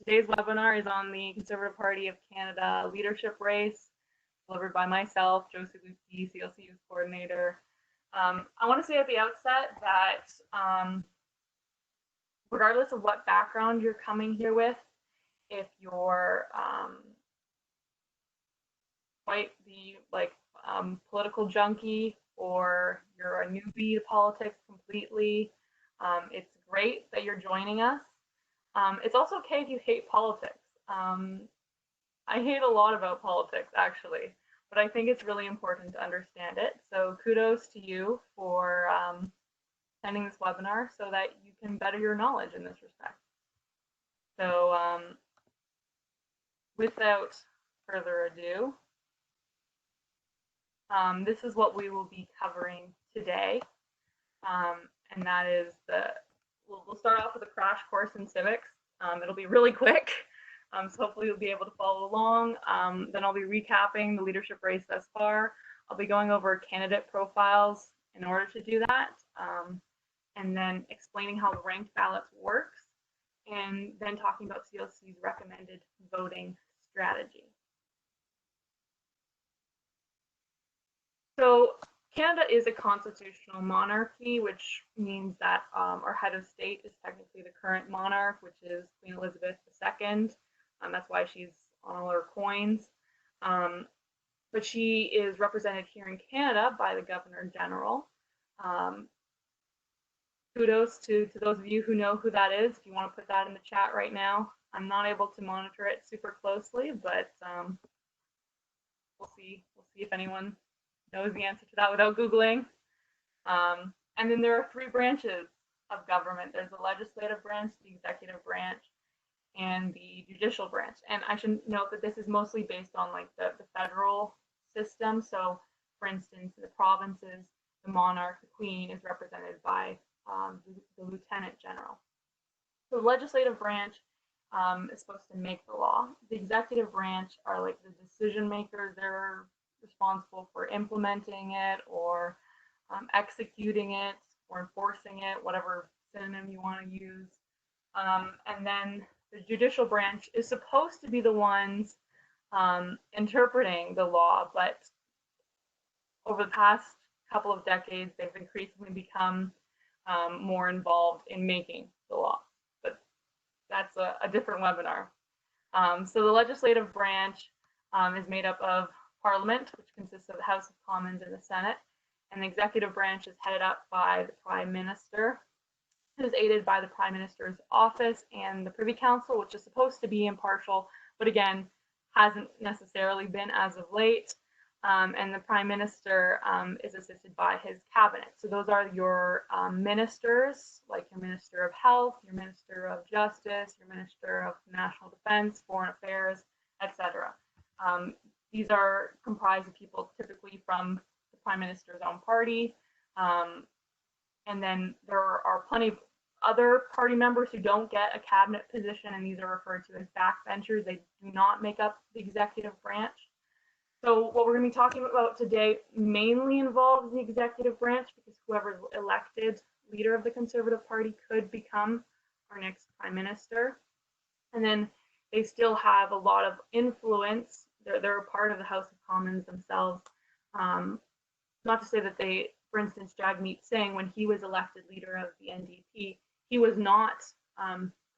Today's webinar is on the Conservative Party of Canada leadership race, delivered by myself, Josie, CLC Youth Coordinator. I want to say at the outset that regardless of what background you're coming here with, if you're quite the political junkie or you're a newbie to politics completely, it's great that you're joining us. It's also okay if you hate politics. I hate a lot about politics, actually, but I think it's really important to understand it. So kudos to you for attending this webinar so that you can better your knowledge in this respect. So without further ado, this is what we will be covering today. And that is we'll start off with a crash course in civics. It'll be really quick, so hopefully you'll be able to follow along. Then I'll be recapping the leadership race thus far. I'll be going over candidate profiles in order to do that, and then explaining how the ranked ballots works, and then talking about CLC's recommended voting strategy. So Canada is a constitutional monarchy, which means that our head of state is technically the current monarch, which is Queen Elizabeth II. That's why she's on all our coins. But she is represented here in Canada by the Governor General. Kudos to those of you who know who that is. If you want to put that in the chat right now. I'm not able to monitor it super closely, but we'll see if anyone knows the answer to that without Googling. And then there are three branches of government. There's the legislative branch, the executive branch, and the judicial branch. And I should note that this is mostly based on like the federal system. So for instance, in the provinces, the monarch, the queen, is represented by the lieutenant general. So the legislative branch is supposed to make the law. The executive branch are like the decision makers. They're responsible for implementing it or executing it or enforcing it, whatever synonym you want to use. And then the judicial branch is supposed to be the ones interpreting the law, but over the past couple of decades, they've increasingly become more involved in making the law. But that's a different webinar. So the legislative branch is made up of Parliament, which consists of the House of Commons and the Senate, and the executive branch is headed up by the Prime Minister, who is aided by the Prime Minister's office and the Privy Council, which is supposed to be impartial, but again, hasn't necessarily been as of late. And the Prime Minister is assisted by his cabinet. So those are your ministers, like your Minister of Health, your Minister of Justice, your Minister of National Defense, Foreign Affairs, etc. These are comprised of people typically from the Prime Minister's own party. And then there are plenty of other party members who don't get a cabinet position, and these are referred to as backbenchers. They do not make up the executive branch. So what we're going to be talking about today mainly involves the executive branch, because whoever is elected leader of the Conservative Party could become our next Prime Minister. And then they still have a lot of influence. They're a part of the House of Commons themselves. Not to say that they, for instance, Jagmeet Singh, when he was elected leader of the NDP, he was not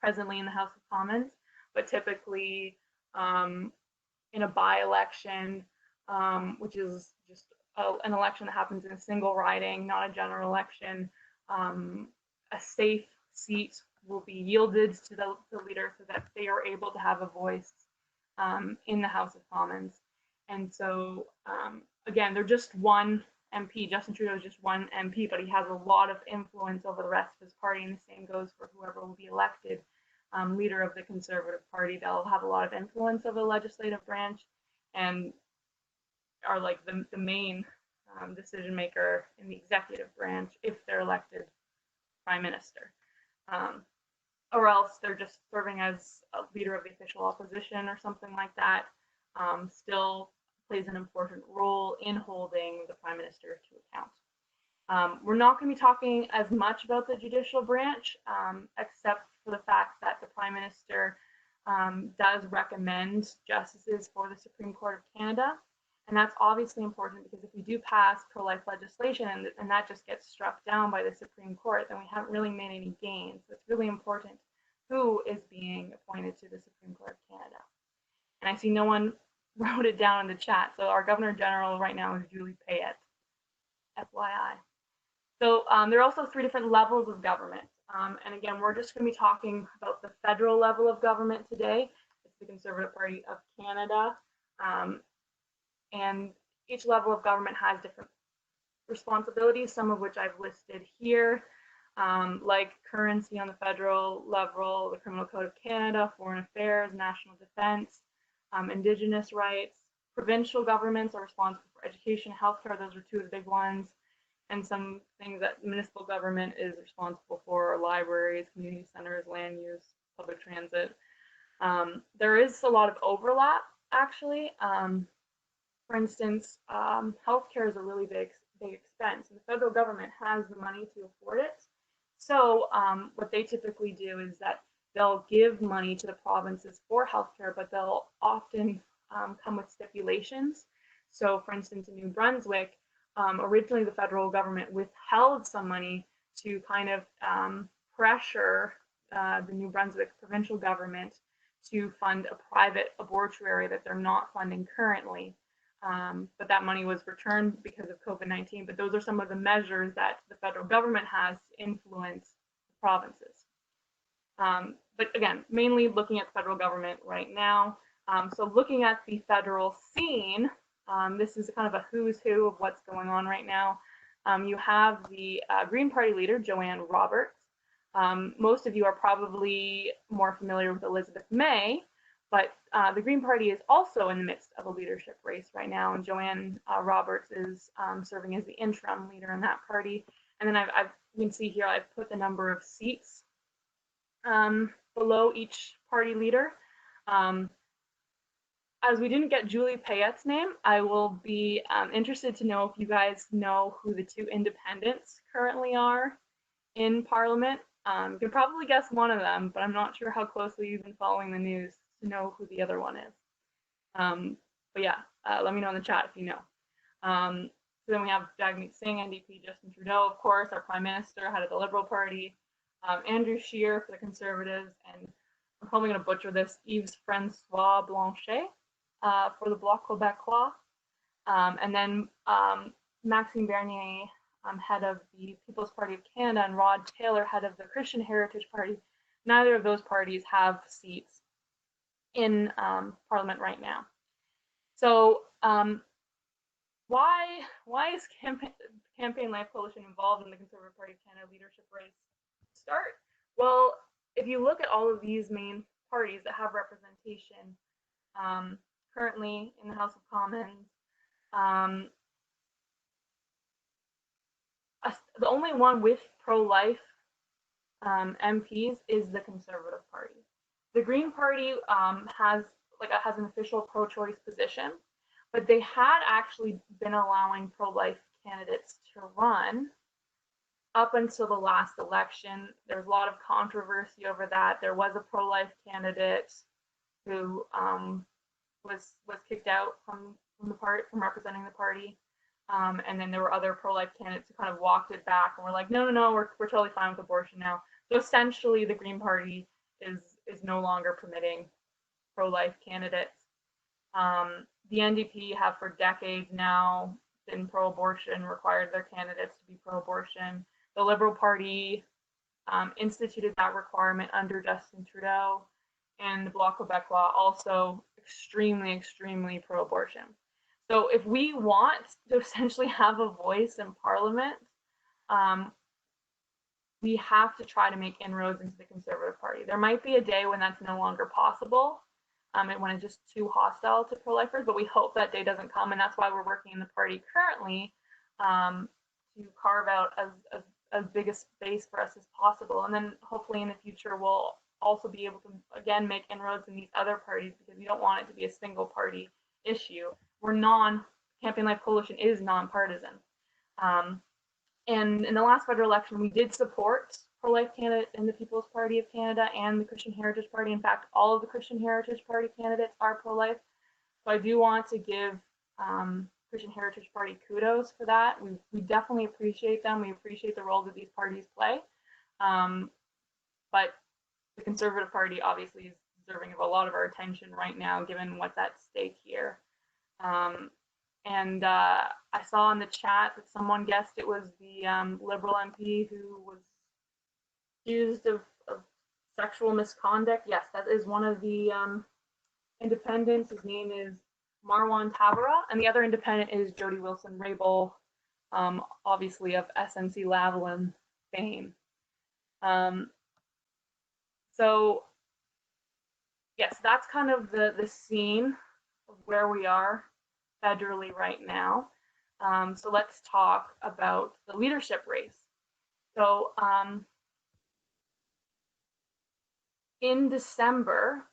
presently in the House of Commons, but typically in a by-election, which is just an election that happens in a single riding, not a general election, a safe seat will be yielded to the leader so that they are able to have a voice in the House of Commons. And so, again, they're just one MP. Justin Trudeau is just one MP, but he has a lot of influence over the rest of his party, and the same goes for whoever will be elected leader of the Conservative Party. They'll have a lot of influence over the legislative branch and are like the main decision maker in the executive branch if they're elected Prime Minister. Or else they're just serving as a leader of the official opposition or something like that. Still plays an important role in holding the Prime Minister to account. We're not going to be talking as much about the judicial branch, except for the fact that the Prime Minister does recommend justices for the Supreme Court of Canada. And that's obviously important because if we do pass pro-life legislation and that just gets struck down by the Supreme Court, then we haven't really made any gains. So it's really important who is being appointed to the Supreme Court of Canada. And I see no one wrote it down in the chat. So our Governor General right now is Julie Payette, FYI. So there are also 3 different levels of government. And again, we're just going to be talking about the federal level of government today. It's the Conservative Party of Canada. And each level of government has different responsibilities, some of which I've listed here, like currency on the federal level, the Criminal Code of Canada, Foreign Affairs, National Defense, Indigenous rights. Provincial governments are responsible for education, healthcare. Those are 2 of the big ones. And some things that municipal government is responsible for are libraries, community centers, land use, public transit. There is a lot of overlap, actually. For instance, healthcare is a really big expense, and the federal government has the money to afford it. So what they typically do is that they'll give money to the provinces for healthcare, but they'll often come with stipulations. So for instance, in New Brunswick, originally the federal government withheld some money to kind of pressure the New Brunswick provincial government to fund a private abortuary that they're not funding currently. But that money was returned because of COVID-19. But those are some of the measures that the federal government has to influence the provinces. But again, mainly looking at the federal government right now. So looking at the federal scene, this is kind of a who's who of what's going on right now. You have the Green Party leader, Joanne Roberts. Most of you are probably more familiar with Elizabeth May, but the Green Party is also in the midst of a leadership race right now, and Joanne Roberts is serving as the interim leader in that party. And then you can see here I've put the number of seats below each party leader. As we didn't get Julie Payette's name, I will be interested to know if you guys know who the 2 independents currently are in Parliament. You can probably guess one of them, but I'm not sure how closely you've been following the news to know who the other one is. But yeah, let me know in the chat if you know. So then we have Jagmeet Singh, NDP, Justin Trudeau, of course, our Prime Minister, head of the Liberal Party, Andrew Scheer for the Conservatives, and I'm probably going to butcher this, Yves Francois Blanchet for the Bloc Québécois, and then Maxime Bernier, head of the People's Party of Canada, and Rod Taylor, head of the Christian Heritage Party. Neither of those parties have seats in Parliament right now. So why is Campaign Life Coalition involved in the Conservative Party of Canada leadership race to start? Well, if you look at all of these main parties that have representation currently in the House of Commons, the only one with pro-life MPs is the Conservative Party. The Green Party has an official pro-choice position, but they had actually been allowing pro-life candidates to run up until the last election. There's a lot of controversy over that. There was a pro-life candidate who was kicked out from representing the party. And then there were other pro-life candidates who kind of walked it back and were like, no, we're totally fine with abortion now. So essentially, the Green Party is no longer permitting pro-life candidates. The NDP have for decades now been pro-abortion, required their candidates to be pro-abortion. The Liberal Party instituted that requirement under Justin Trudeau, and the Bloc Québécois also extremely pro-abortion. So if we want to essentially have a voice in Parliament, we have to try to make inroads into the Conservative Party. There might be a day when that's no longer possible, and when it's just too hostile to pro-lifers, but we hope that day doesn't come, and that's why we're working in the party currently to carve out as big a space for us as possible. And then hopefully in the future we'll also be able to, again, make inroads in these other parties, because we don't want it to be a single party issue. Campaign Life Coalition is nonpartisan. And in the last federal election, we did support pro-life candidate in the People's Party of Canada and the Christian Heritage Party. In fact, all of the Christian Heritage Party candidates are pro-life. So I do want to give Christian Heritage Party kudos for that. We definitely appreciate them. We appreciate the role that these parties play. But the Conservative Party obviously is deserving of a lot of our attention right now, given what's at stake here. And I saw in the chat that someone guessed it was the Liberal MP who was accused of sexual misconduct. Yes, that is one of the independents. His name is Marwan Tabara, and the other independent is Jody Wilson-Raybould, obviously of SNC-Lavalin fame. So yes, that's kind of the scene of where we are federally right now. So let's talk about the leadership race. So in December,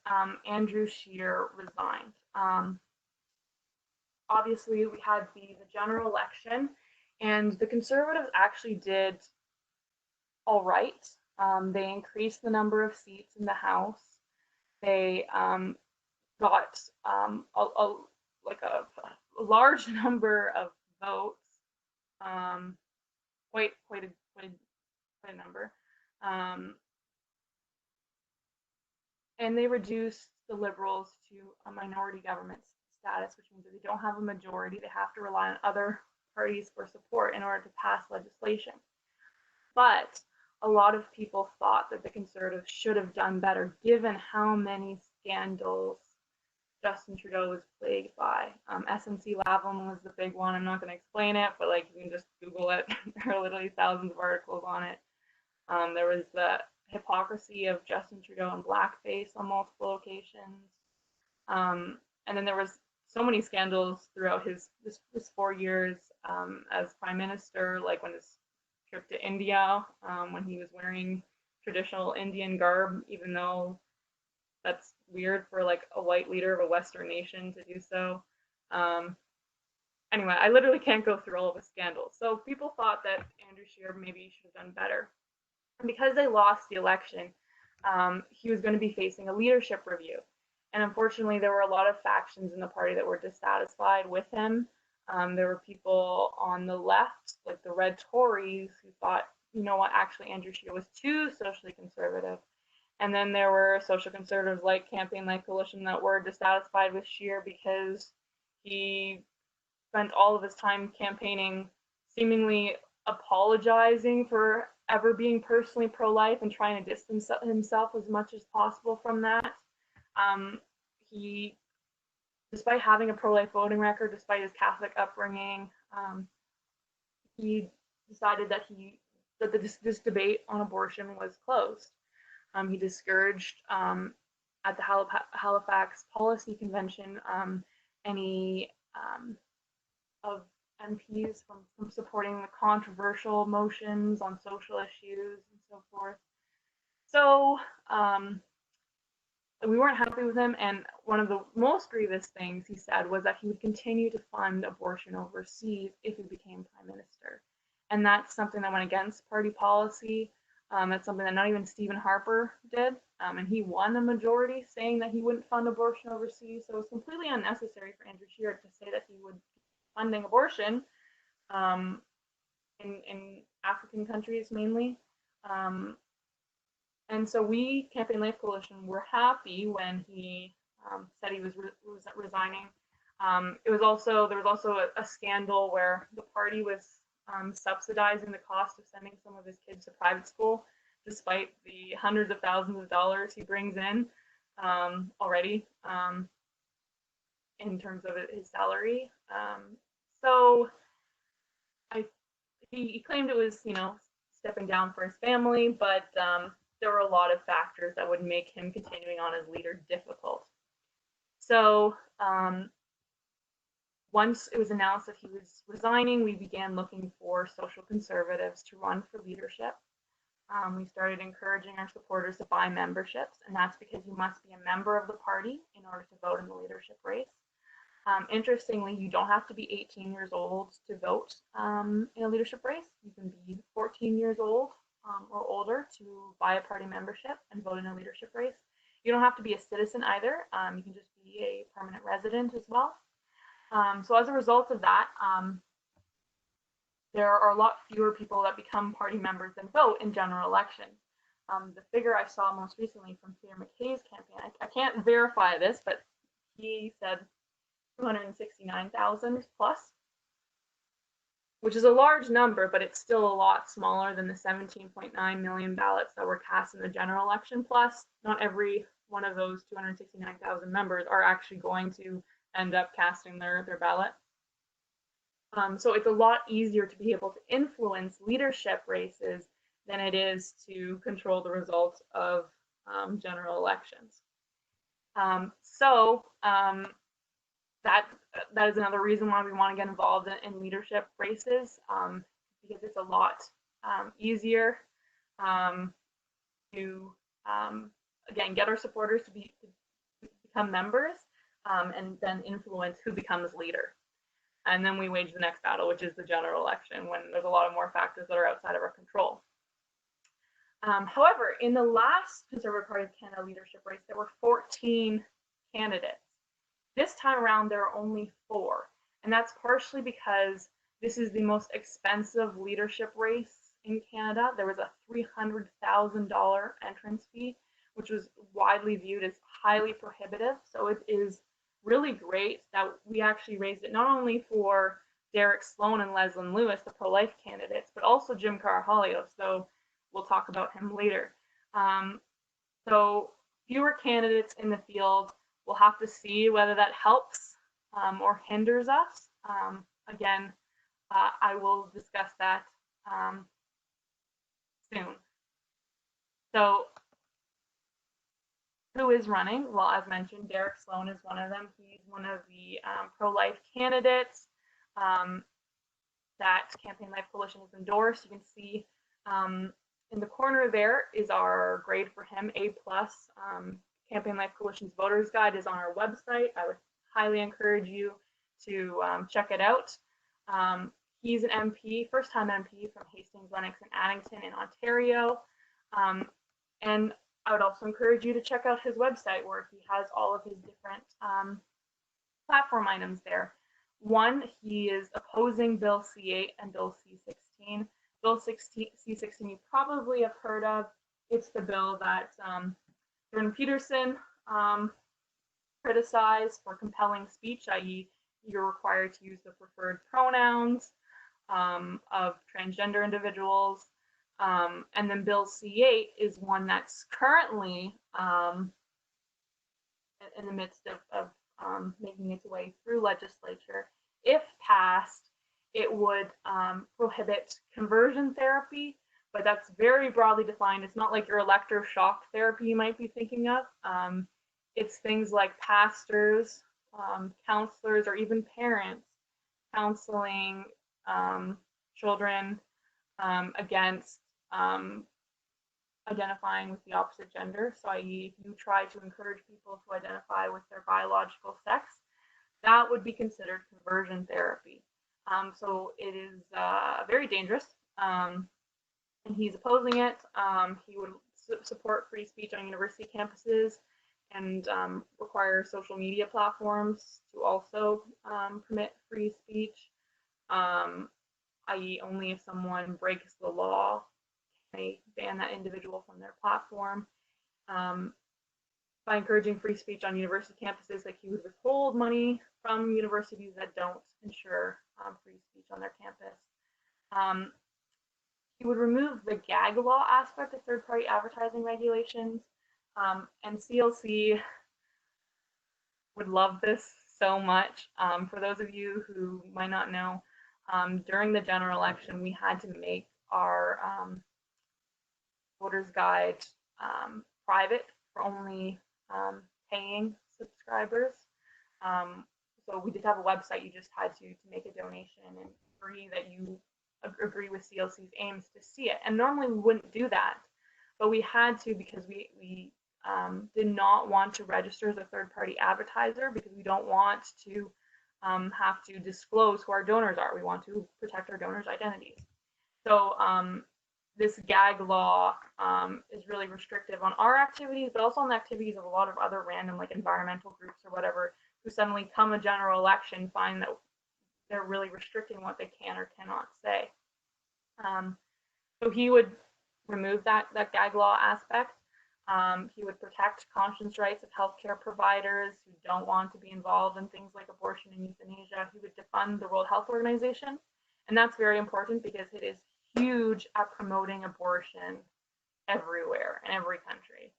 Andrew Scheer resigned. Obviously, we had the general election, and the Conservatives actually did all right. They increased the number of seats in the House. They got a large number of votes, quite a number, and they reduced the Liberals to a minority government status, which means that they don't have a majority. They have to rely on other parties for support in order to pass legislation. But a lot of people thought that the Conservatives should have done better, given how many scandals Justin Trudeau was plagued by. SNC-Lavalin was the big one. I'm not going to explain it, but like you can just Google it. There are literally thousands of articles on it. There was the hypocrisy of Justin Trudeau in blackface on multiple occasions. And then there was so many scandals throughout his 4 years as Prime Minister, like when his trip to India, when he was wearing traditional Indian garb, even though that's weird for like a white leader of a Western nation to do so. Anyway, I literally can't go through all of the scandals. So people thought that Andrew Scheer maybe should have done better. And because they lost the election, he was going to be facing a leadership review. And unfortunately, there were a lot of factions in the party that were dissatisfied with him. There were people on the left, like the Red Tories, who thought, you know what, actually Andrew Scheer was too socially conservative. And then there were social conservatives like Campaign Life Coalition that were dissatisfied with Scheer because he spent all of his time campaigning, seemingly apologizing for ever being personally pro-life and trying to distance himself as much as possible from that. He, despite having a pro-life voting record, despite his Catholic upbringing, he decided that this debate on abortion was closed. He discouraged at the Halifax Policy Convention any of MPs from supporting the controversial motions on social issues and so forth. So we weren't happy with him, and one of the most grievous things he said was that he would continue to fund abortion overseas if he became Prime Minister. And that's something that went against party policy. That's something that not even Stephen Harper did, and he won a majority saying that he wouldn't fund abortion overseas. So it was completely unnecessary for Andrew Scheer to say that he would be funding abortion in African countries mainly. And so we, Campaign Life Coalition, were happy when he said he was resigning. There was also a scandal where the party was subsidizing the cost of sending some of his kids to private school, despite the hundreds of thousands of dollars he brings in already in terms of his salary. So he claimed it was, stepping down for his family, but there were a lot of factors that would make him continuing on as leader difficult. So once it was announced that he was resigning, we began looking for social conservatives to run for leadership. We started encouraging our supporters to buy memberships, and that's because you must be a member of the party in order to vote in the leadership race. Interestingly, you don't have to be 18 years old to vote in a leadership race. You can be 14 years old or older to buy a party membership and vote in a leadership race. You don't have to be a citizen either. You can just be a permanent resident as well. So as a result of that, there are a lot fewer people that become party members than vote in general elections. The figure I saw most recently from Peter McKay's campaign, I can't verify this, but he said 269,000 plus, which is a large number, but it's still a lot smaller than the 17.9 million ballots that were cast in the general election. Plus, not every one of those 269,000 members are actually going to end up casting their ballot. So it's a lot easier to be able to influence leadership races than it is to control the results of general elections. That is another reason why we want to get involved in leadership races, because it's a lot easier to again get our supporters to become members and then influence who becomes leader. And then we wage the next battle, which is the general election, when there's a lot of more factors that are outside of our control. However, in the last Conservative Party of Canada leadership race, there were 14 candidates. This time around, there are only 4, and that's partially because this is the most expensive leadership race in Canada. There was a $300,000 entrance fee, which was widely viewed as highly prohibitive. So it is really great that we actually raised it not only for Derek Sloan and Leslyn Lewis, the pro-life candidates, but also Jim Carr. So we'll talk about him later. So fewer candidates in the field. We'll have to see whether that helps or hinders us. Again, I will discuss that soon. So who is running? Well, as mentioned, Derek Sloan is one of them. He's one of the pro-life candidates that Campaign Life Coalition has endorsed. You can see in the corner there is our grade for him, A+. Campaign Life Coalition's Voters Guide is on our website. I would highly encourage you to check it out. He's an MP, first-time MP from Hastings, Lennox, and Addington in Ontario. And I would also encourage you to check out his website where he has all of his different platform items there. One, he is opposing Bill C8 and Bill C16. Bill C16 you probably have heard of. It's the bill that Jordan Peterson criticized for compelling speech, i.e. you're required to use the preferred pronouns of transgender individuals. And then Bill C8 is one that's currently in the midst of making its way through legislature. If passed, it would prohibit conversion therapy, but that's very broadly defined. It's not like your electroshock therapy you might be thinking of. It's things like pastors, counselors, or even parents counseling children against identifying with the opposite gender. So i.e. if you try to encourage people to identify with their biological sex, that would be considered conversion therapy. So it is very dangerous, and he's opposing it. He would support free speech on university campuses and require social media platforms to also permit free speech, i.e. only if someone breaks the law can they ban that individual from their platform. By encouraging free speech on university campuses, like he would withhold money from universities that don't ensure free speech on their campus. He would remove the gag law aspect of third-party advertising regulations, and CLC would love this so much. For those of you who might not know, during the general election, we had to make our voters guide private for only paying subscribers. So we did have a website. You just had to make a donation and agree that you agree with CLC's aims to see it. And normally we wouldn't do that, but we had to because we did not want to register as a third-party advertiser, because we don't want to have to disclose who our donors are. We want to protect our donors' identities. So this gag law is really restrictive on our activities, but also on the activities of a lot of other random, like environmental groups or whatever, who suddenly come a general election find that they're really restricting what they can or cannot say. So he would remove that gag law aspect. He would protect conscience rights of healthcare providers who don't want to be involved in things like abortion and euthanasia. He would defund the World Health Organization. And that's very important because it is huge at promoting abortion everywhere in every country,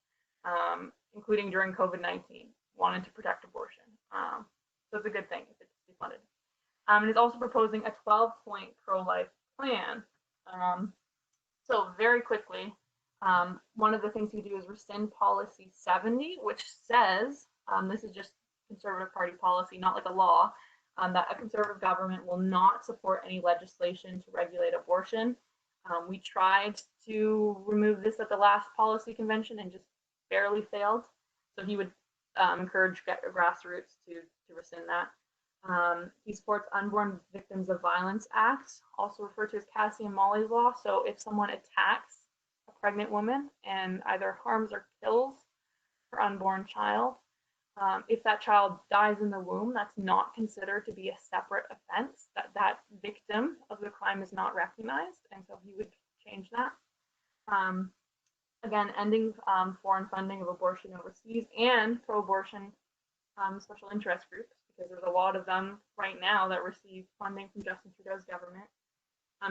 including during COVID-19, wanted to protect abortion. So it's a good thing if it's defunded. And is also proposing a 12-point pro-life plan. So very quickly, one of the things you do is rescind policy 70, which says, this is just Conservative Party policy, not like a law, that a conservative government will not support any legislation to regulate abortion. We tried to remove this at the last policy convention and just barely failed. So he would encourage grassroots to rescind that. He supports Unborn Victims of Violence Act, also referred to as Cassie and Molly's Law. So if someone attacks a pregnant woman and either harms or kills her unborn child, if that child dies in the womb, that's not considered to be a separate offense. That victim of the crime is not recognized, and so he would change that. Again, ending foreign funding of abortion overseas and pro-abortion special interest groups, because there's a lot of them right now that receive funding from Justin Trudeau's government.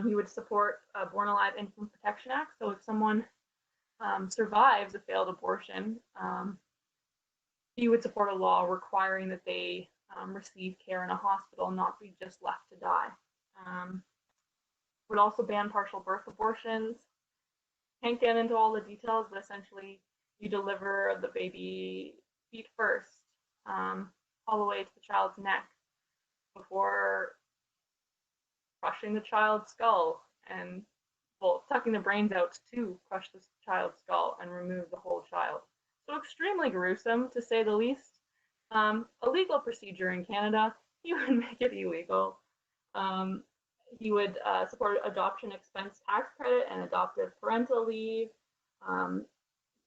He would support Born Alive Infant Protection Act. So if someone survives a failed abortion, he would support a law requiring that they receive care in a hospital and not be just left to die. Would also ban partial birth abortions. Can't get into all the details, but essentially you deliver the baby feet first, all the way to the child's neck before crushing the child's skull and, well, tucking the brains out to crush the child's skull and remove the whole child. So extremely gruesome, to say the least. A legal procedure in Canada. He would make it illegal. He would support adoption expense tax credit and adoptive parental leave.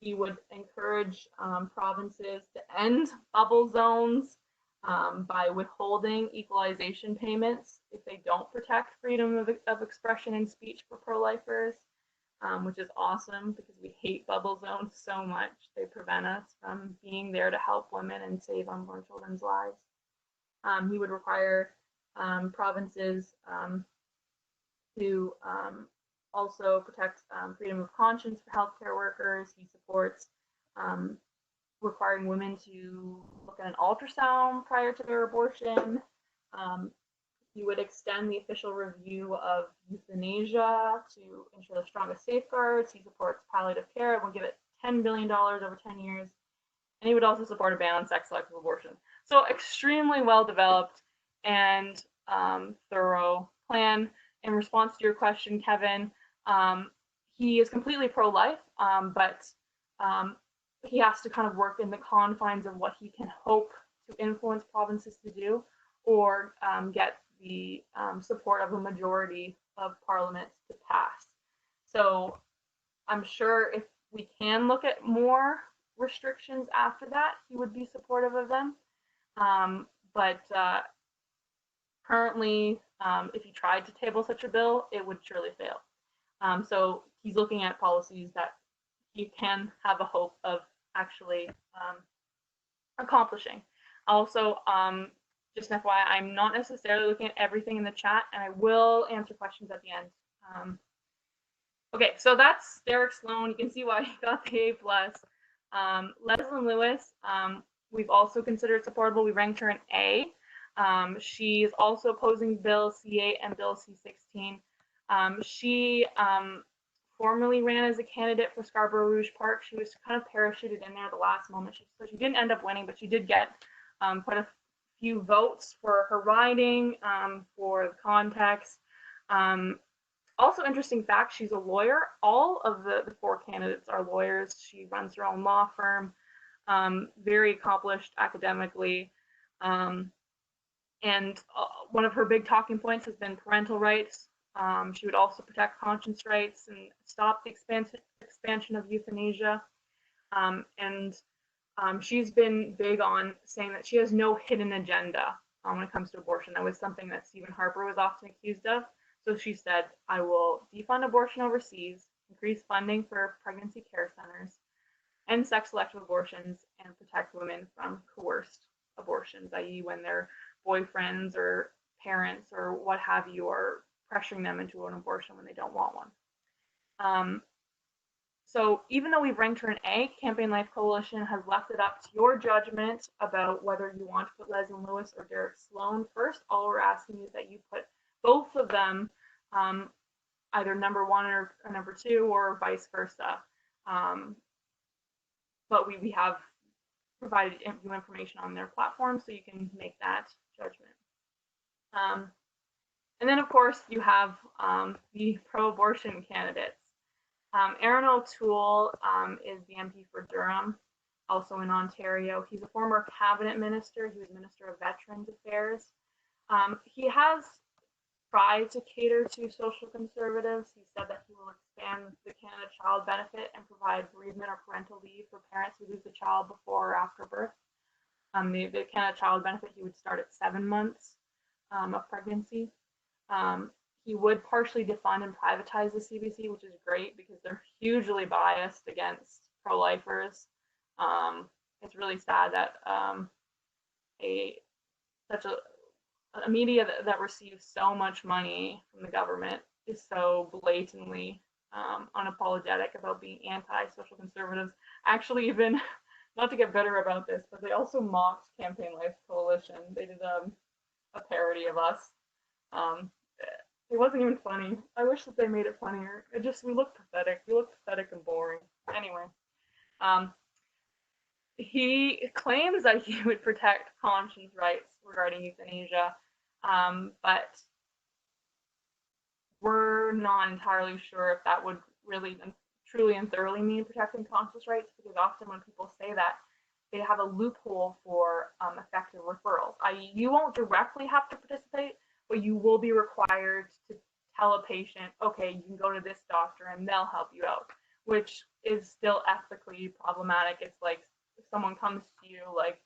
He would encourage provinces to end bubble zones by withholding equalization payments if they don't protect freedom of expression and speech for pro-lifers, which is awesome because we hate bubble zones so much. They prevent us from being there to help women and save unborn children's lives. He would require provinces to also protect freedom of conscience for healthcare workers. He supports requiring women to look at an ultrasound prior to their abortion. He would extend the official review of euthanasia to ensure the strongest safeguards. He supports palliative care and will give it $10 billion over 10 years. And he would also support a ban on sex-selective abortion. So extremely well-developed and thorough plan. In response to your question, Kevin, he is completely pro-life, but he has to kind of work in the confines of what he can hope to influence provinces to do, or get the support of a majority of parliament to pass. So I'm sure if we can look at more restrictions after that, he would be supportive of them. But currently, if he tried to table such a bill, it would surely fail. So he's looking at policies that he can have a hope of actually accomplishing. Also, just an FYI, I'm not necessarily looking at everything in the chat, and I will answer questions at the end. Okay, so that's Derek Sloan. You can see why he got the A+. Leslyn Lewis, we've also considered supportable. We ranked her an A. She's also opposing Bill C8 and Bill C16. She formerly ran as a candidate for Scarborough Rouge Park. She was kind of parachuted in there at the last moment. So she didn't end up winning, but she did get quite a few votes for her riding, for the context. Also, interesting fact, she's a lawyer. All of the four candidates are lawyers. She runs her own law firm, very accomplished academically. And one of her big talking points has been parental rights. She would also protect conscience rights and stop the expansion of euthanasia. And she's been big on saying that she has no hidden agenda when it comes to abortion. That was something that Stephen Harper was often accused of. So she said, I will defund abortion overseas, increase funding for pregnancy care centers, end sex-selective abortions, and protect women from coerced abortions, i.e. when their boyfriends or parents or what have you are pressuring them into an abortion when they don't want one. So even though we've ranked her an A, Campaign Life Coalition has left it up to your judgment about whether you want to put Leslie Lewis or Derek Sloan first. All we're asking is that you put both of them either number one or number two, or vice versa. But we have provided you information on their platform, so you can make that judgment. And then, of course, you have the pro-abortion candidates. Erin OToole is the MP for Durham, also in Ontario. He's a former cabinet minister. He was Minister of Veterans Affairs. He has tried to cater to social conservatives. He said that he will expand the Canada Child Benefit and provide bereavement or parental leave for parents who lose a child before or after birth. The Canada Child Benefit, he would start at 7 months of pregnancy. He would partially defund and privatize the CPC, which is great because they're hugely biased against pro-lifers. It's really sad that such a media that receives so much money from the government is so blatantly unapologetic about being anti-social conservatives. Actually, even, not to get bitter about this, but they also mocked Campaign Life Coalition. They did a parody of us. It wasn't even funny. I wish that they made it funnier. We look pathetic. We look pathetic and boring. Anyway, he claims that he would protect conscience rights regarding euthanasia, but we're not entirely sure if that would really truly and thoroughly mean protecting conscience rights, because often when people say that, they have a loophole for effective referrals, i.e. you won't directly have to participate, but you will be required to tell a patient, okay, you can go to this doctor and they'll help you out, which is still ethically problematic. It's like if someone comes to you like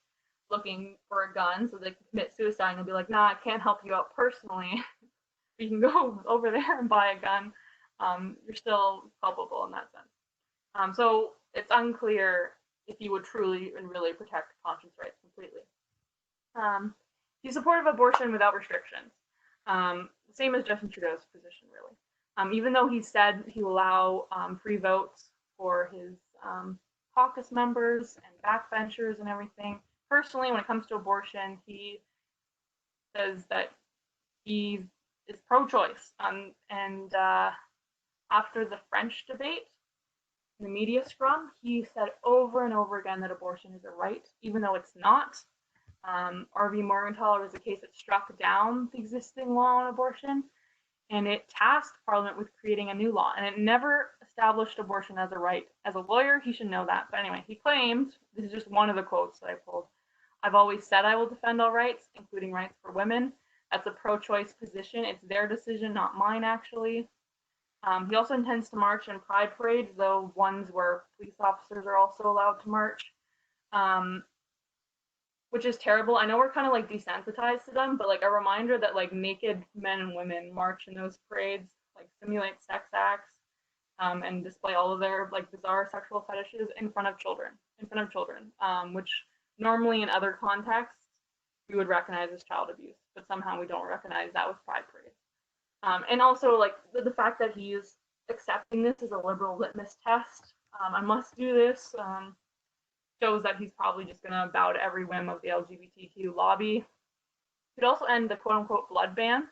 looking for a gun so they can commit suicide, and you'll be like, nah, I can't help you out personally. You can go over there and buy a gun. You're still culpable in that sense. So it's unclear if you would truly and really protect conscience rights completely. He's supportive of abortion without restrictions. Same as Justin Trudeau's position, really. Even though he said he will allow free votes for his caucus members and backbenchers and everything, personally, when it comes to abortion, he says that he is pro-choice. And after the French debate, the media scrum, he said over and over again that abortion is a right, even though it's not. R.V. Morgenthaler was a case that struck down the existing law on abortion, and it tasked Parliament with creating a new law, and it never established abortion as a right. As a lawyer, he should know that. But anyway, he claimed, this is just one of the quotes that I pulled, I've always said I will defend all rights, including rights for women. That's a pro-choice position. It's their decision, not mine, actually. He also intends to march in pride parades, though ones where police officers are also allowed to march, which is terrible. I know we're kind of like desensitized to them, but like a reminder that like naked men and women march in those parades, like simulate sex acts, and display all of their like bizarre sexual fetishes in front of children, which normally in other contexts we would recognize as child abuse, but somehow we don't recognize that with pride parades. And also like the fact that he's accepting this as a liberal litmus test, I must do this, shows that he's probably just going to bow to every whim of the LGBTQ lobby. It could also end the quote-unquote blood ban.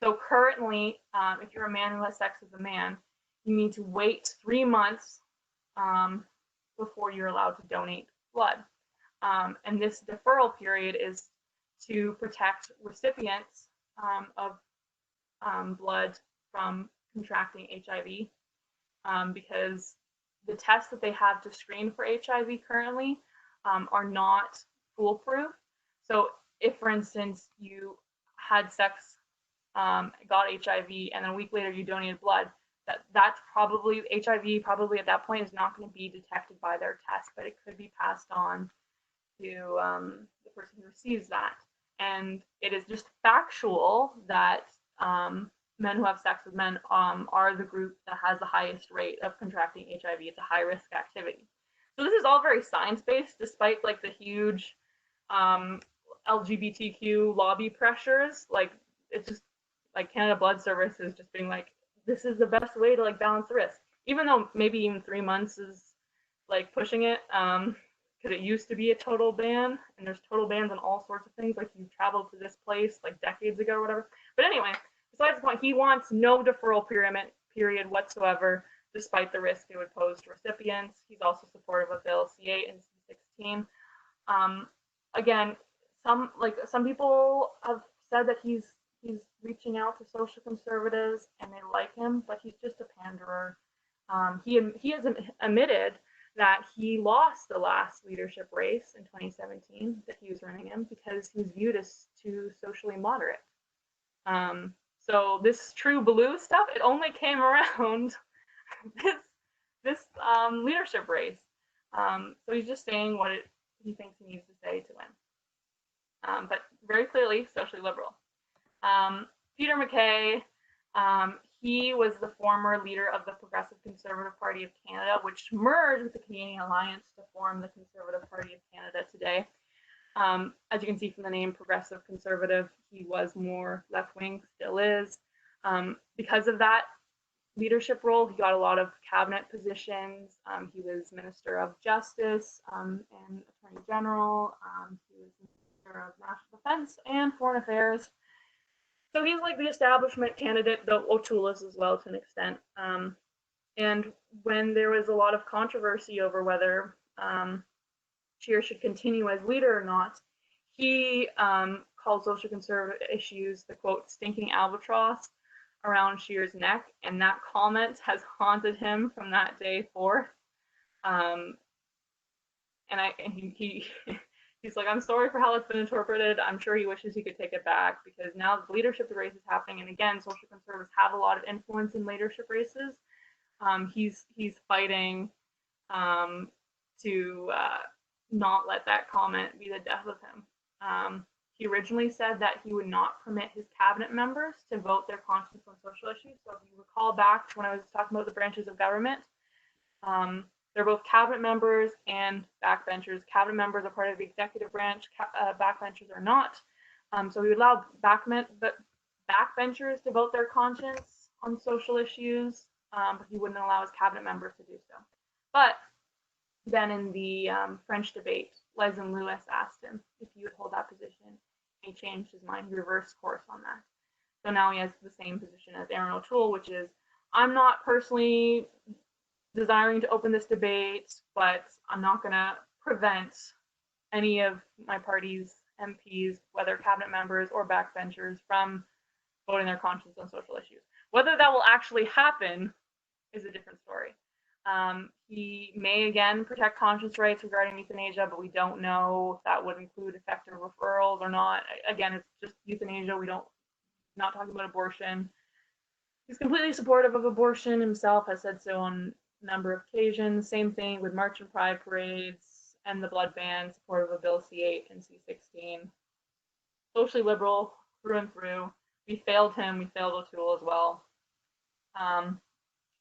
So currently, if you're a man who has sex with a man, you need to wait 3 months before you're allowed to donate blood. And this deferral period is to protect recipients of blood from contracting HIV, because the tests that they have to screen for HIV currently are not foolproof. So if, for instance, you had sex, got HIV, and then a week later you donated blood, that's probably HIV. Probably at that point is not going to be detected by their test, but it could be passed on to the person who receives that. And it is just factual that men who have sex with men are the group that has the highest rate of contracting HIV. It's a high risk activity. So this is all very science-based, despite like the huge LGBTQ lobby pressures. Like, it's just like Canada Blood Services just being like, this is the best way to like balance the risk. Even though maybe even 3 months is like pushing it, because it used to be a total ban, and there's total bans on all sorts of things, like you traveled to this place like decades ago or whatever. But anyway, besides the point, he wants no deferral period whatsoever, despite the risk it would pose to recipients. He's also supportive of Bill C8 and C16. Again, some people have said that he's reaching out to social conservatives and they like him, but he's just a panderer. He has admitted that he lost the last leadership race in 2017 that he was running in because he was viewed as too socially moderate. So this true blue stuff, it only came around this leadership race. So he's just saying what he thinks he needs to say to win. But very clearly, socially liberal. Peter McKay, he was the former leader of the Progressive Conservative Party of Canada, which merged with the Canadian Alliance to form the Conservative Party of Canada today. As you can see from the name Progressive Conservative, he was more left-wing, still is. Because of that leadership role, he got a lot of cabinet positions. He was Minister of Justice and Attorney General. He was Minister of National Defense and Foreign Affairs. So he's like the establishment candidate, though OToole is as well to an extent. And when there was a lot of controversy over whether Scheer should continue as leader or not, he called social conservative issues the, quote, stinking albatross around Scheer's neck, and that comment has haunted him from that day forth. He's like, I'm sorry for how it's been interpreted. I'm sure he wishes he could take it back because now the leadership race is happening, and again, social conservatives have a lot of influence in leadership races. He's fighting to not let that comment be the death of him. He originally said that he would not permit his cabinet members to vote their conscience on social issues. So if you recall back to when I was talking about the branches of government, they're both cabinet members and backbenchers. Cabinet members are part of the executive branch. Backbenchers are not. So we would allow backbenchers to vote their conscience on social issues, but he wouldn't allow his cabinet members to do so. But then in the French debate, Leslyn Lewis asked him if he would hold that position. He changed his mind. He reversed course on that. So now he has the same position as Erin OToole, which is, I'm not personally desiring to open this debate, but I'm not going to prevent any of my party's MPs, whether cabinet members or backbenchers, from voting their conscience on social issues. Whether that will actually happen is a different story. He may again protect conscience rights regarding euthanasia, but we don't know if that would include effective referrals or not. Again, it's just euthanasia. Not talking about abortion. He's completely supportive of abortion himself, has said so on a number of occasions. Same thing with March and Pride parades and the blood ban, supportive of Bill C8 and C16. Socially liberal through and through. We failed him. We failed OToole as well.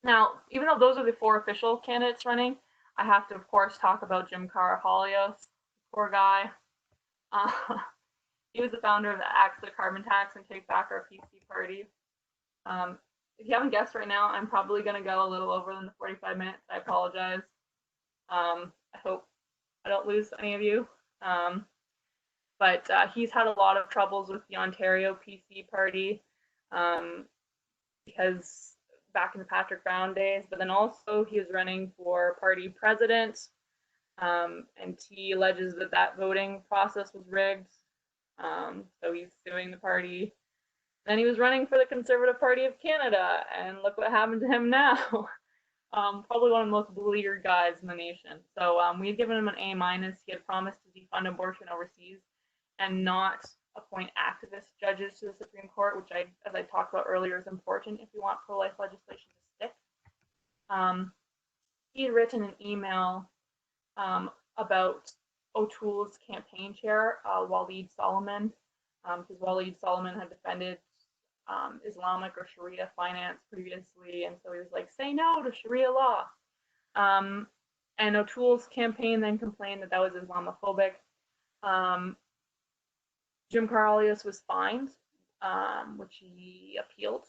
Now, even though those are the 4 official candidates running, I have to, of course, talk about Jim Carr. Poor guy. He was the founder of the Axe the Carbon Tax and Take Back Our PC party. If you haven't guessed right now, I'm probably going to go a little over than the 45 minutes. I apologize. I hope I don't lose any of you. But he's had a lot of troubles with the Ontario PC party because back in the Patrick Brown days, but then also he was running for party president, and he alleges that voting process was rigged. So he's suing the party. Then he was running for the Conservative Party of Canada, and look what happened to him now. Probably one of the most beleaguered guys in the nation. So we had given him an A-. He had promised to defund abortion overseas, and not appoint activist judges to the Supreme Court, which as I talked about earlier, is important if we want pro-life legislation to stick. He had written an email about O'Toole's campaign chair, Waleed Solomon, because Waleed Solomon had defended Islamic or Sharia finance previously, and so he was like, say no to Sharia law. And O'Toole's campaign then complained that was Islamophobic. Jim Carr was fined, which he appealed.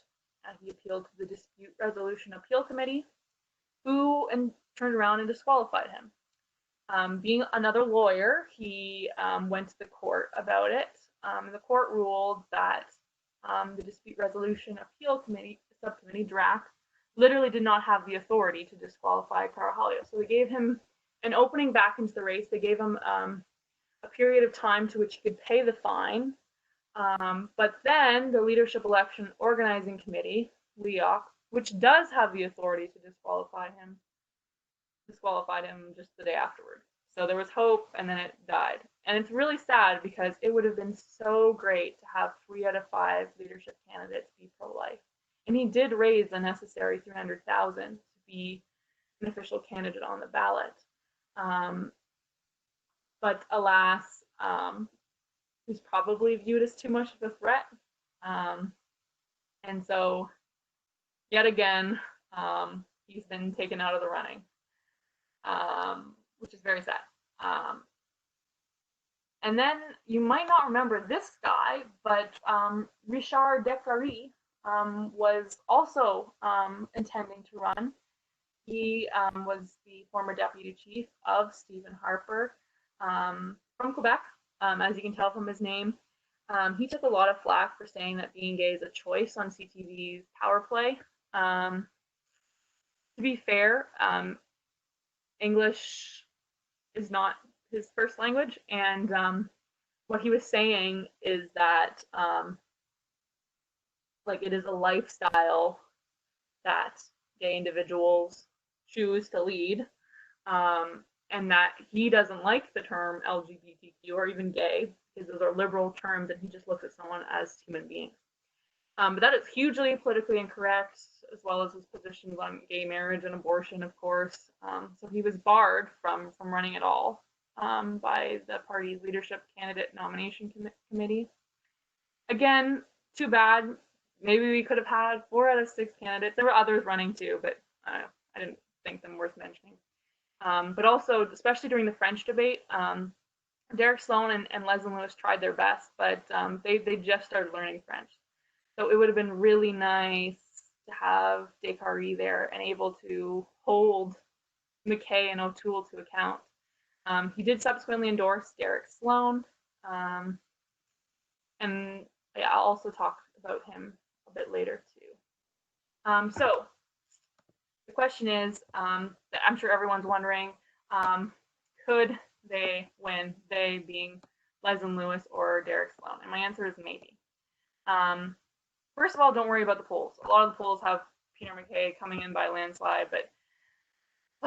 He appealed to the Dispute Resolution Appeal Committee, who turned around and disqualified him. Being another lawyer, he went to the court about it. The court ruled that the Dispute Resolution Appeal Committee, Subcommittee, DRAC, literally did not have the authority to disqualify Carr. So they gave him an opening back into the race. They gave him a period of time to which he could pay the fine. But then the Leadership Election Organizing Committee, LEOC, which does have the authority to disqualify him, disqualified him just the day afterward. So there was hope, and then it died. And it's really sad because it would have been so great to have 3 out of 5 leadership candidates be pro-life. And he did raise the necessary $300,000 to be an official candidate on the ballot. But alas, he's probably viewed as too much of a threat. And so, yet again, he's been taken out of the running, which is very sad. And then you might not remember this guy, but Richard Deslaurier was also intending to run. He was the former deputy chief of Stephen Harper from Quebec, as you can tell from his name. He took a lot of flack for saying that being gay is a choice on CTV's Power Play. To be fair, English is not his first language, and what he was saying is that like it is a lifestyle that gay individuals choose to lead, and that he doesn't like the term LGBTQ or even gay because those are liberal terms, and he just looks at someone as human beings. But that is hugely politically incorrect, as well as his positions on gay marriage and abortion, of course. So he was barred from running at all by the party's leadership candidate nomination committee. Again, too bad. Maybe we could have had 4 out of 6 candidates. There were others running too, but I didn't think them worth mentioning. But also, especially during the French debate, Derek Sloan and Leslyn Lewis tried their best, but they just started learning French. So it would have been really nice to have Deslaurier there and able to hold McKay and O'Toole to account. He did subsequently endorse Derek Sloan, and yeah, I'll also talk about him a bit later too. So the question is, that I'm sure everyone's wondering, could they win, they being Leslyn Lewis or Derek Sloan? And my answer is maybe. First of all, don't worry about the polls. A lot of the polls have Peter McKay coming in by a landslide, but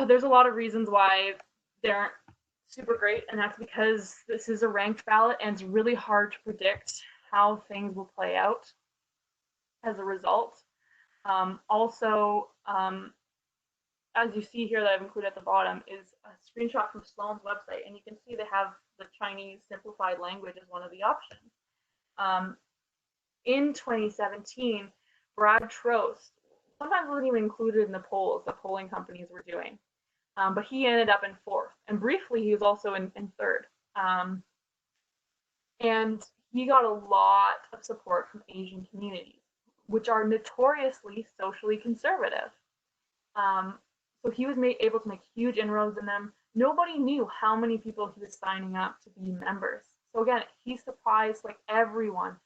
there's a lot of reasons why they aren't super great, and that's because this is a ranked ballot, and it's really hard to predict how things will play out as a result. Also, as you see here that I've included at the bottom is a screenshot from Sloan's website, and you can see they have the Chinese simplified language as one of the options. In 2017, Brad Trost sometimes wasn't even included in the polls that polling companies were doing, but he ended up in 4th, and briefly he was also in 3rd. And he got a lot of support from Asian communities, which are notoriously socially conservative. So he was able to make huge inroads in them. Nobody knew how many people he was signing up to be members. So again, he surprised like everyone.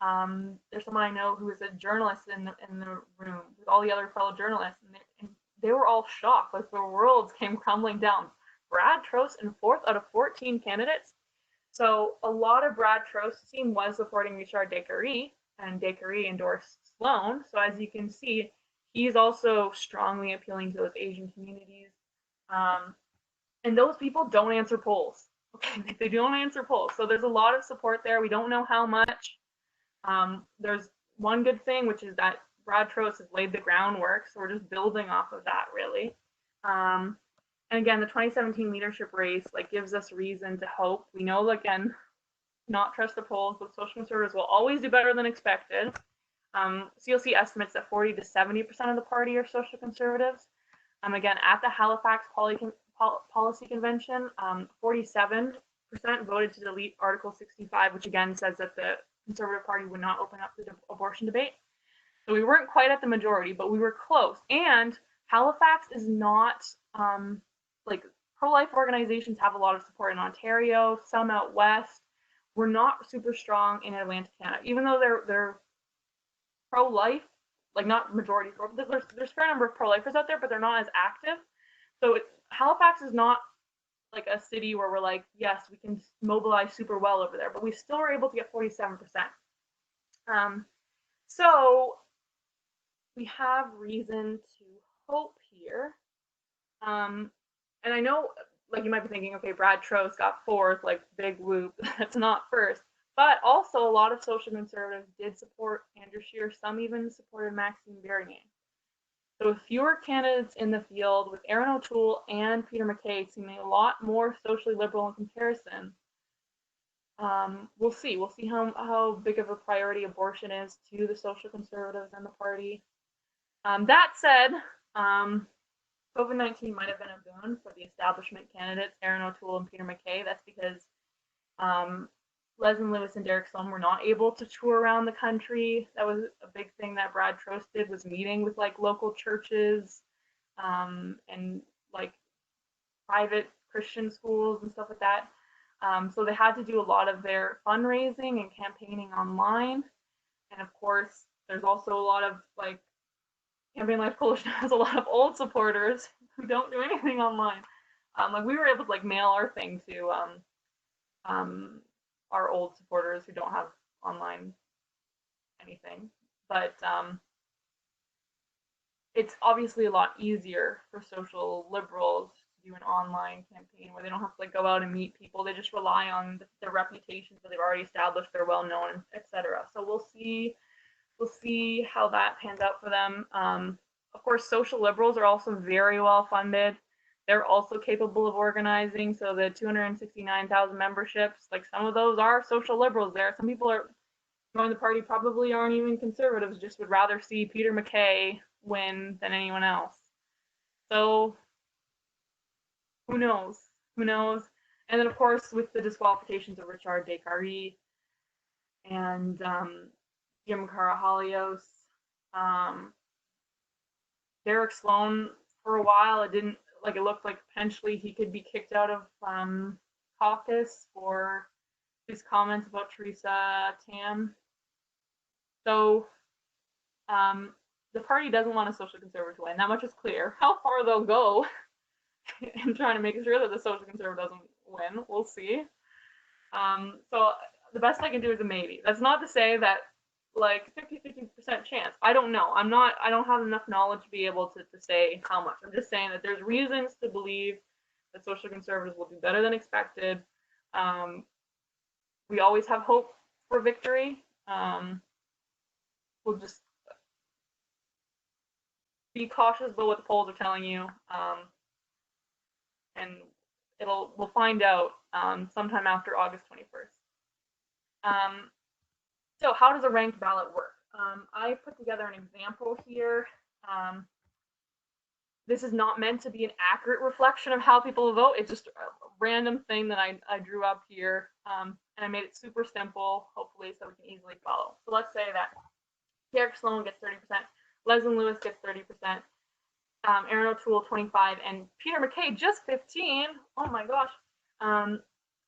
There's someone I know who is a journalist in the room with all the other fellow journalists, and they were all shocked, like the worlds came crumbling down. Brad Trost in 4th out of 14 candidates. So a lot of Brad Trost's team was supporting Richard Deslaurier, and Deslaurier endorsed Sloan. So as you can see, he's also strongly appealing to those Asian communities. And those people don't answer polls. Okay, they don't answer polls. So there's a lot of support there. We don't know how much. There's one good thing, which is that Brad Trost has laid the groundwork. So we're just building off of that, really. And again, the 2017 leadership race gives us reason to hope. We know, again, not trust the polls, but social conservatives will always do better than expected. CLC estimates that 40 to 70% of the party are social conservatives. Again, at the Halifax Policy Convention, 47% voted to delete Article 65, which again says that the Conservative Party would not open up the abortion debate. So we weren't quite at the majority, but we were close. And Halifax is not, pro-life organizations have a lot of support in Ontario, some out west. We're not super strong in Atlantic Canada, even though they're pro-life, not majority. There's a fair number of pro-lifers out there, but they're not as active. So Halifax is not a city where we're yes, we can mobilize super well over there, but we still were able to get 47%. So we have reason to hope here. And I know, you might be thinking, okay, Brad Trost got fourth, big whoop. That's not first. But also, a lot of social conservatives did support Andrew Scheer. Some even supported Maxime Bernier. So with fewer candidates in the field, with Erin OToole and Peter McKay seeming a lot more socially liberal in comparison, we'll see. We'll see how big of a priority abortion is to the social conservatives and the party. That said, COVID-19 might have been a boon for the establishment candidates, Erin OToole and Peter McKay. That's because Leslyn Lewis and Derek Sloan were not able to tour around the country. That was a big thing that Brad Trost did, was meeting with local churches and private Christian schools and stuff like that. So they had to do a lot of their fundraising and campaigning online. And of course, there's also a lot of Campaign Life Coalition has a lot of old supporters who don't do anything online. We were able to mail our thing to our old supporters who don't have online anything. But it's obviously a lot easier for social liberals to do an online campaign where they don't have to go out and meet people. They just rely on their reputations that they've already established, they're well known, etc. So we'll see how that pans out for them. Of course, social liberals are also very well funded. They're also capable of organizing. So the 269,000 memberships, some of those are social liberals there. Some people are joining the party probably aren't even conservatives, just would rather see Peter McKay win than anyone else. So who knows? Who knows? And then, of course, with the disqualifications of Richard Descaries and Jim Karahalios, Derek Sloan, for a while, it looked like potentially he could be kicked out of caucus for his comments about Theresa Tam. So the party doesn't want a social conservative to win. That much is clear. How far they'll go in trying to make sure that the social conservative doesn't win, we'll see. So the best I can do is a maybe. That's not to say that 50% chance. I don't know. I don't have enough knowledge to be able to say how much. I'm just saying that there's reasons to believe that social conservatives will do better than expected. We always have hope for victory. We'll just be cautious about what the polls are telling you. And we'll find out sometime after August 21st. So how does a ranked ballot work? I put together an example here. This is not meant to be an accurate reflection of how people vote. It's just a random thing that I drew up here, and I made it super simple, hopefully, so we can easily follow. So let's say that Derek Sloan gets 30%, Leslyn Lewis gets 30%, Erin OToole 25%, and Peter McKay just 15%. Oh my gosh.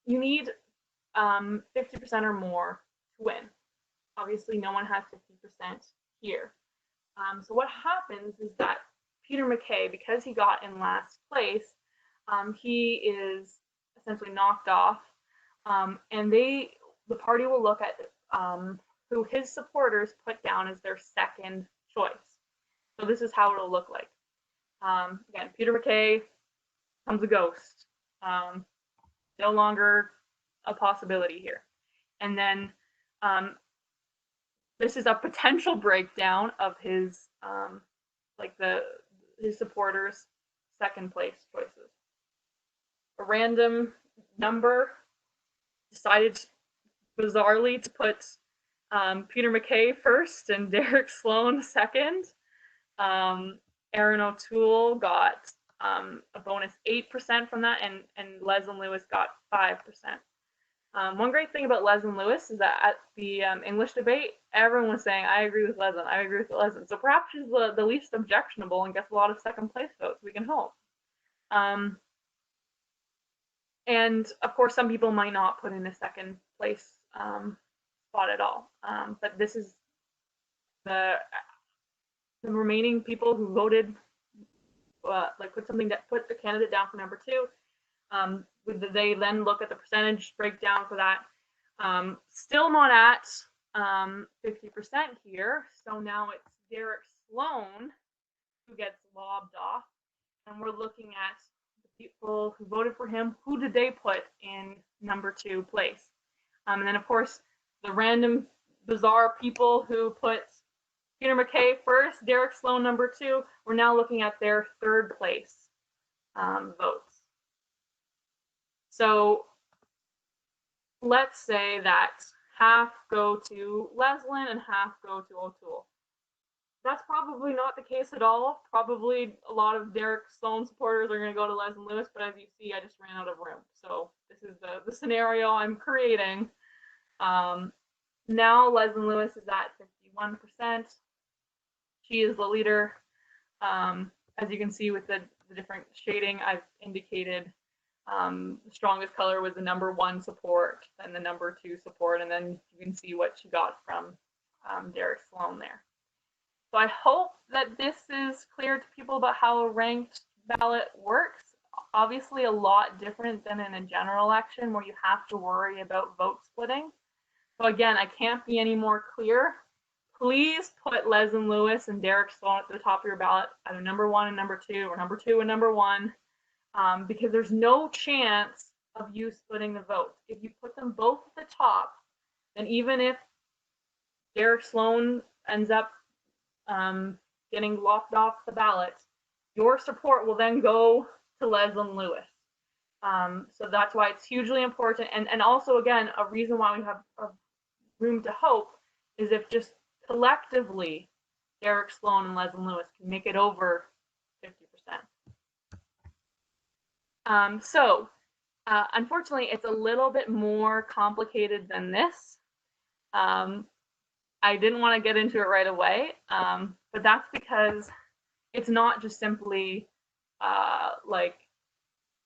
You need 50% or more to win. Obviously, no one has 50% here. So what happens is that Peter McKay, because he got in last place, he is essentially knocked off, and the party will look at who his supporters put down as their second choice. So this is how it'll look like. Again, Peter McKay becomes a ghost. no longer a possibility here. And then this is a potential breakdown of his his supporters' second place choices. A random number decided bizarrely to put Peter McKay first and Derek Sloan second. Erin OToole got a bonus 8% from that, and Leslyn Lewis got 5%. One great thing about Leslyn Lewis is that at the English debate, everyone was saying, I agree with Leslyn, I agree with Leslyn. So perhaps she's the least objectionable and gets a lot of second place votes, we can hope. And of course, some people might not put in a second place spot at all. But this is the remaining people who voted, put the candidate down for number 2. They then look at the percentage breakdown for that. Still not at 50% here. So now it's Derek Sloan who gets lobbed off. And we're looking at the people who voted for him. Who did they put in number 2 place? And then, of course, the random, bizarre people who put Peter McKay first, Derek Sloan number 2, we're now looking at their third place votes. So let's say that half go to Leslyn and half go to OToole. That's probably not the case at all. Probably a lot of Derek Sloan supporters are going to go to Leslyn Lewis, but as you see, I just ran out of room. So this is the scenario I'm creating. Now Leslyn Lewis is at 51%. She is the leader. As you can see with the different shading, I've indicated the strongest color was the number 1 support, then the number 2 support, and then you can see what she got from Derek Sloan there. So I hope that this is clear to people about how a ranked ballot works. Obviously a lot different than in a general election where you have to worry about vote splitting. So again, I can't be any more clear. Please put Leslyn Lewis and Derek Sloan at the top of your ballot, either number 1 and number 2, or number 2 and number 1, because there's no chance of you splitting the vote. If you put them both at the top, then even if Derek Sloan ends up getting lopped off the ballot, your support will then go to Leslyn Lewis. So that's why it's hugely important. And also, again, a reason why we have room to hope is if just collectively Derek Sloan and Leslyn Lewis can make it over 50%. Unfortunately, it's a little bit more complicated than this. I didn't want to get into it right away, but that's because it's not just simply like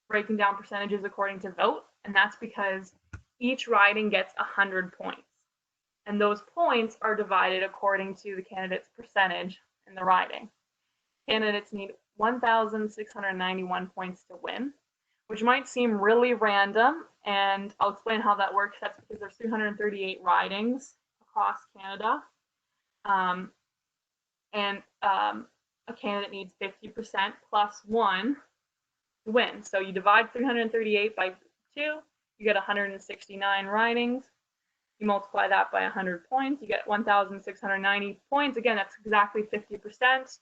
breaking down percentages according to vote, and that's because each riding gets 100 points. And those points are divided according to the candidate's percentage in the riding. Candidates need 1,691 points to win, which might seem really random, and I'll explain how that works. That's because there's 338 ridings across Canada, and a candidate needs 50% plus 1 to win. So you divide 338 by 2, you get 169 ridings. You multiply that by 100 points, you get 1,690 points. Again, that's exactly 50%.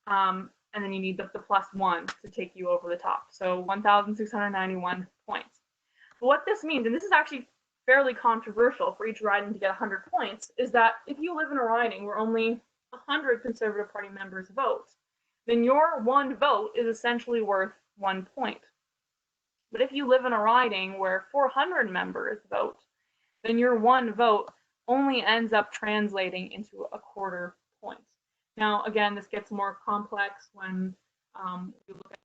And then you need the plus 1 to take you over the top. So 1,691 points. But what this means, and this is actually fairly controversial for each riding to get 100 points, is that if you live in a riding where only 100 Conservative Party members vote, then your 1 vote is essentially worth 1 point. But if you live in a riding where 400 members vote, then your 1 vote only ends up translating into a quarter point. Now, again, this gets more complex when you look at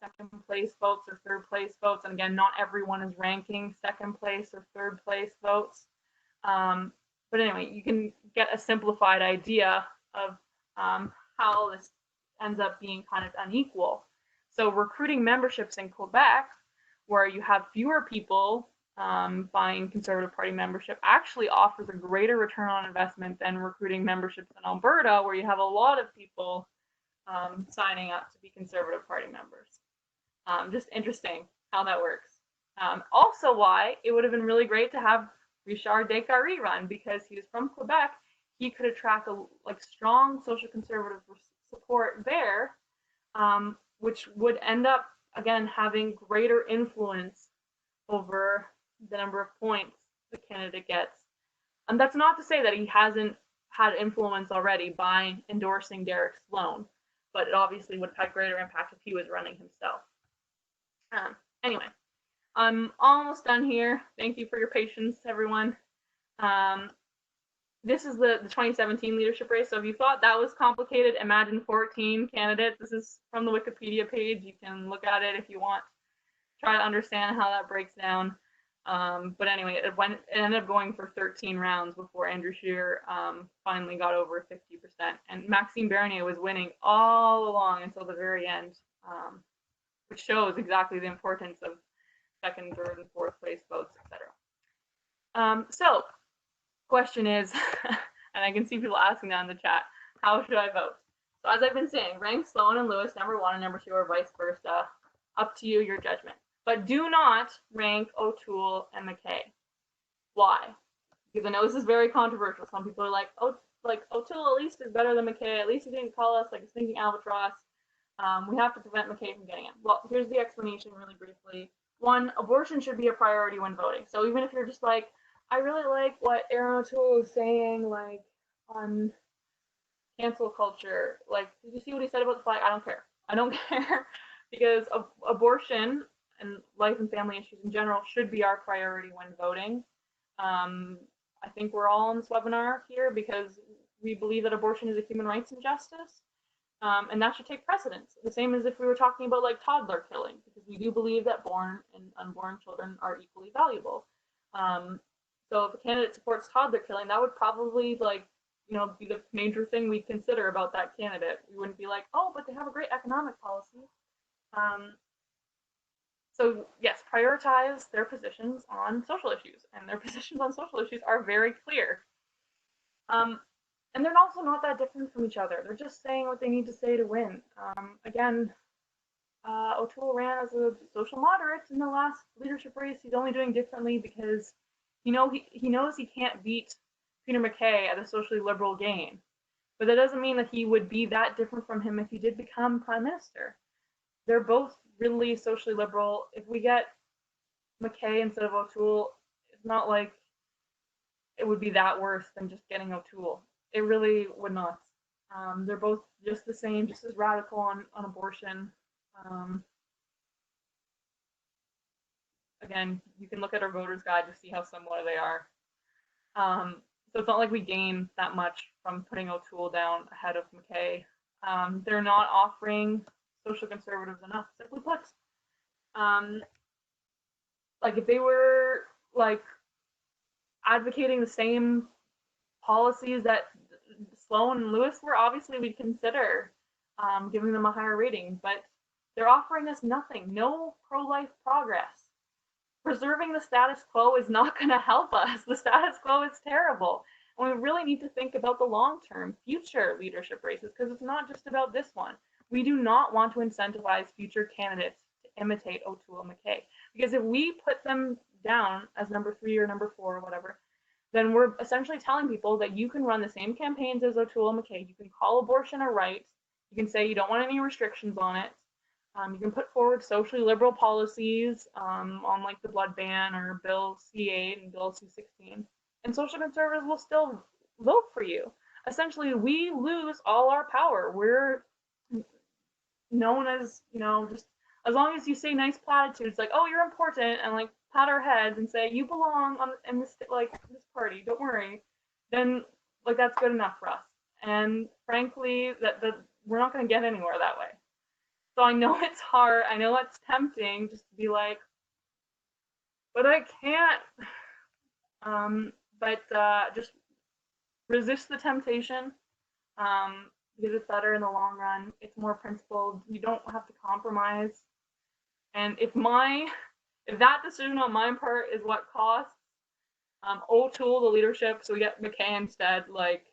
second place votes or third place votes. And again, not everyone is ranking second place or third place votes. But anyway, you can get a simplified idea of how this ends up being kind of unequal. So recruiting memberships in Quebec, where you have fewer people buying Conservative Party membership, actually offers a greater return on investment than recruiting memberships in Alberta, where you have a lot of people signing up to be Conservative Party members. Just interesting how that works. Also why it would have been really great to have Richard Descartes run, because he was from Quebec. He could attract like strong social conservative support there, which would end up again having greater influence over the number of points the candidate gets. And that's not to say that he hasn't had influence already by endorsing Derek Sloan, but it obviously would have had greater impact if he was running himself. Anyway, I'm almost done here. Thank you for your patience, everyone. This is the 2017 leadership race. So if you thought that was complicated, imagine 14 candidates. This is from the Wikipedia page. You can look at it if you want. Try to understand how that breaks down. But anyway, it ended up going for 13 rounds before Andrew Scheer finally got over 50%. And Maxime Bernier was winning all along until the very end, which shows exactly the importance of second, third, and fourth place votes, etc. So, question is, and I can see people asking that in the chat, how should I vote? So as I've been saying, rank Sloan and Lewis number 1 and number 2, or vice versa. Up to you, your judgment. But do not rank OToole and McKay. Why? Because I know this is very controversial. Some people are like, oh, like OToole at least is better than McKay. At least he didn't call us like a stinking albatross. We have to prevent McKay from getting in. Well, here's the explanation really briefly. 1, abortion should be a priority when voting. So even if you're just like, I really like what Erin OToole was saying, like, on cancel culture. Like, did you see what he said about the flag? I don't care. I don't care, because abortion and life and family issues in general should be our priority when voting. I think we're all on this webinar here because we believe that abortion is a human rights injustice, and that should take precedence. The same as if we were talking about like toddler killing, because we do believe that born and unborn children are equally valuable. So if a candidate supports toddler killing, that would probably be the major thing we'd consider about that candidate. We wouldn't be like, oh, but they have a great economic policy. So yes, prioritize their positions on social issues, and their positions on social issues are very clear. And they're also not that different from each other. They're just saying what they need to say to win. Again, OToole ran as a social moderate in the last leadership race. He's only doing differently because he knows he can't beat Peter McKay at a socially liberal game. But that doesn't mean that he would be that different from him if he did become prime minister. They're both really socially liberal. If we get McKay instead of OToole, it's not like it would be that worse than just getting OToole. It really would not. They're both just the same, just as radical on abortion. Again, you can look at our voters guide to see how similar they are. So it's not like we gain that much from putting OToole down ahead of McKay. They're not offering social conservatives enough, simply put. Like if they were like advocating the same policies that Sloan and Lewis were, obviously we'd consider giving them a higher rating, but they're offering us nothing, no pro-life progress. Preserving the status quo is not going to help us. The status quo is terrible. And we really need to think about the long-term future leadership races, because it's not just about this one. We do not want to incentivize future candidates to imitate OToole and McKay, because if we put them down as number 3 or number 4 or whatever, then we're essentially telling people that you can run the same campaigns as OToole and McKay. You can call abortion a right. You can say you don't want any restrictions on it. You can put forward socially liberal policies on like the blood ban or Bill C8 and Bill C16, and social conservatives will still vote for you. Essentially, we lose all our power. We're known as, just as long as you say nice platitudes like, oh, you're important, and like pat our heads and say you belong in this party, don't worry, then like that's good enough for us. And frankly, that we're not going to get anywhere that way. So I know it's hard. I know it's tempting just to be like, but I can't. But just resist the temptation, because it's better in the long run. It's more principled. You don't have to compromise. And if that decision on my part is what costs OToole the leadership, so we get McKay instead, like,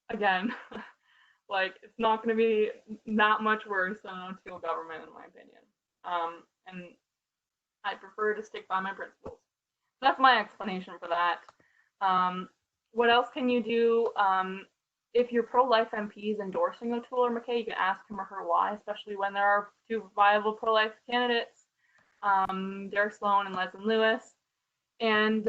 again, like, it's not going to be that much worse than an OToole government, in my opinion. And I'd prefer to stick by my principles. That's my explanation for that. What else can you do? If your pro-life MP is endorsing OToole or McKay, you can ask him or her why, especially when there are two viable pro-life candidates, Derek Sloan and Leslie Lewis. And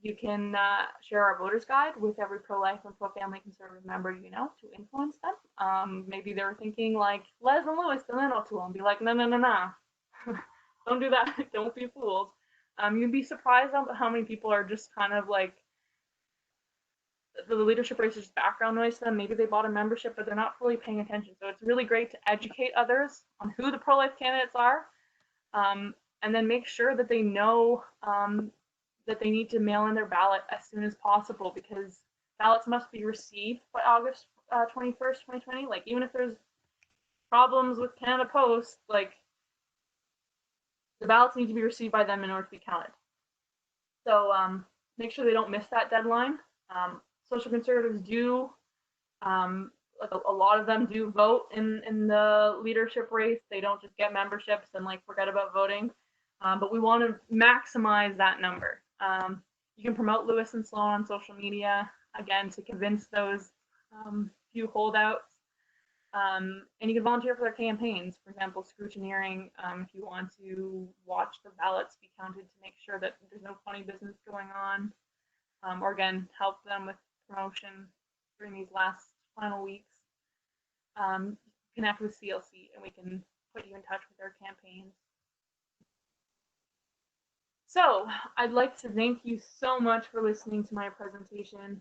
you can share our voters guide with every pro-life and pro-family conservative member you know to influence them. Maybe they're thinking like Leslie Lewis and then OToole, and be like, no, don't do that. Don't be fooled. You'd be surprised at how many people are just kind of like, the leadership race is just background noise to them. Maybe they bought a membership, but they're not fully paying attention. So it's really great to educate others on who the pro-life candidates are, and then make sure that they know that they need to mail in their ballot as soon as possible, because ballots must be received by August 21st, 2020. Like, even if there's problems with Canada Post, like, the ballots need to be received by them in order to be counted. So make sure they don't miss that deadline. Social conservatives do, like a lot of them do vote in the leadership race. They don't just get memberships and like forget about voting. But we want to maximize that number. You can promote Lewis and Sloan on social media, again, to convince those few holdouts. And you can volunteer for their campaigns, for example, scrutineering, if you want to watch the ballots be counted to make sure that there's no funny business going on, or again, help them with promotion during these last final weeks. Connect with CLC and we can put you in touch with their campaigns. So I'd like to thank you so much for listening to my presentation.